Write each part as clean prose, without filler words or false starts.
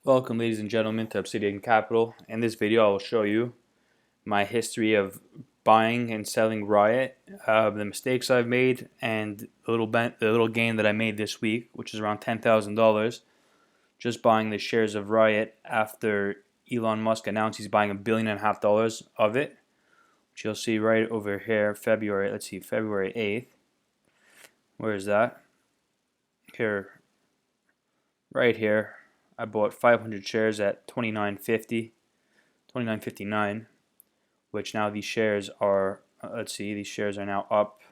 Welcome, ladies and gentlemen, to Obsidian Capital. In this video I will show you my history of buying and selling Riot, the mistakes I've made, and the little gain that I made this week, which is around $10,000, just buying the shares of Riot after Elon Musk announced he's buying $1.5 billion of it, which you'll see right over here, February 8th. Where is that? Here, right here. I bought 500 shares at $29.59, which now these shares are, these shares are now up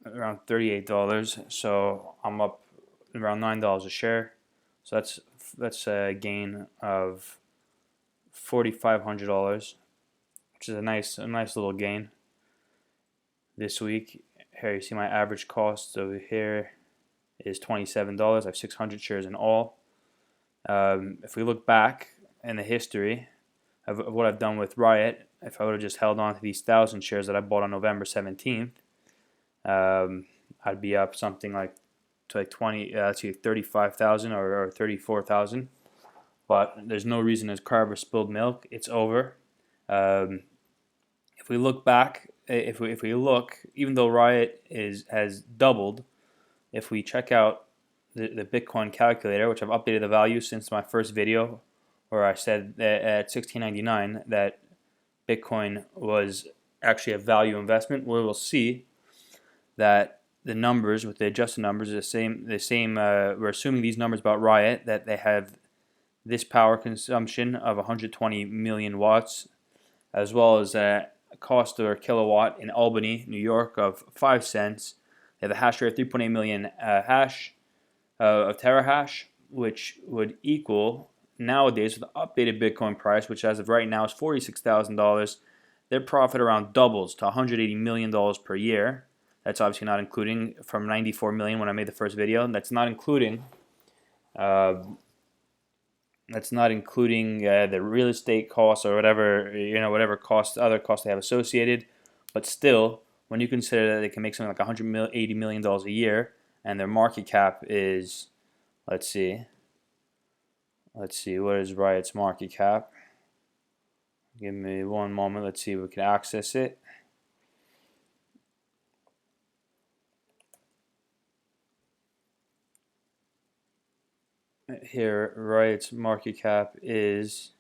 around $38, so I'm up around $9 a share. So that's a gain of $4,500, which is a nice little gain this week. Here you see my average cost over here is $27. I have 600 shares in all. If we look back in the history of what I've done with Riot, if I would have just held on to these 1,000 shares that I bought on November 17th, I'd be up something like to 35,000 or 34,000. But there's no reason as Carver spilled milk. It's over. If we look back, if we look, even though Riot has doubled, if we check out the Bitcoin calculator, which I've updated the value since my first video, where I said that at $16.99 that Bitcoin was actually a value investment, we will see that the numbers with the adjusted numbers are the same. We're assuming these numbers about Riot, that they have this power consumption of 120 million watts, as well as a cost per kilowatt in Albany, New York, of 5 cents. They have a hash rate of 3.8 million hash of terahash, which would equal nowadays with the updated Bitcoin price, which as of right now is $46,000. Their profit around doubles to $180 million per year. That's obviously not including from 94 million when I made the first video. That's not including the real estate costs or whatever other costs they have associated. But still, when you consider that they can make something like $180 million a year, and their market cap is, let's see, what is Riot's market cap? Give me one moment. Let's see if we can access it. Here, Riot's market cap is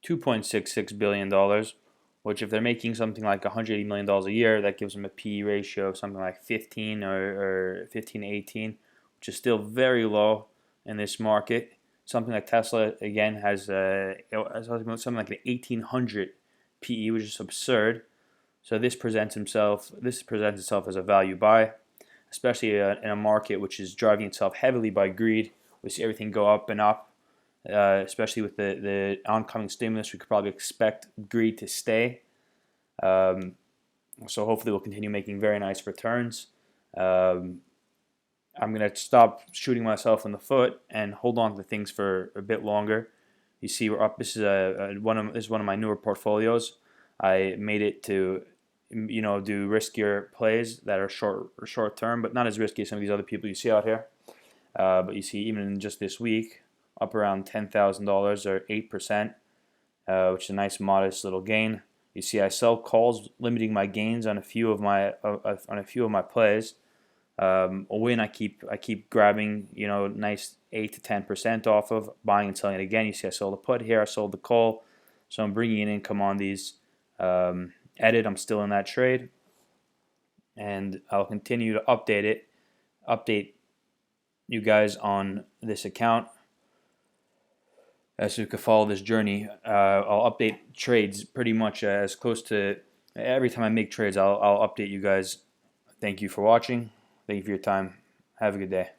$2.66 billion, which if they're making something like $180 million a year, that gives them a PE ratio of something like 15 or 15 to 18, which is still very low in this market. Something like Tesla, again, has something like an 1800 PE, which is absurd. So this presents itself as a value buy, especially in a market which is driving itself heavily by greed. We see everything go up and up. Especially with the oncoming stimulus, we could probably expect greed to stay. So hopefully we'll continue making very nice returns. I'm going to stop shooting myself in the foot and hold on to things for a bit longer. You see we're up. This is one of my newer portfolios. I made it to do riskier plays that are short term, but not as risky as some of these other people you see out here. But you see, even in just this week, up around $10,000 or 8%, which is a nice modest little gain. You see, I sell calls, limiting my gains on a few of my plays. A win, I keep grabbing nice 8 to 10% off of, buying and selling it again. You see, I sold the put here, I sold the call, so I'm bringing in income on these. Edit, I'm still in that trade, and I'll continue to update you guys on this account as you can follow this journey. I'll update trades pretty much as close to every time I make trades. I'll update you guys. Thank you for watching. Thank you for your time. Have a good day.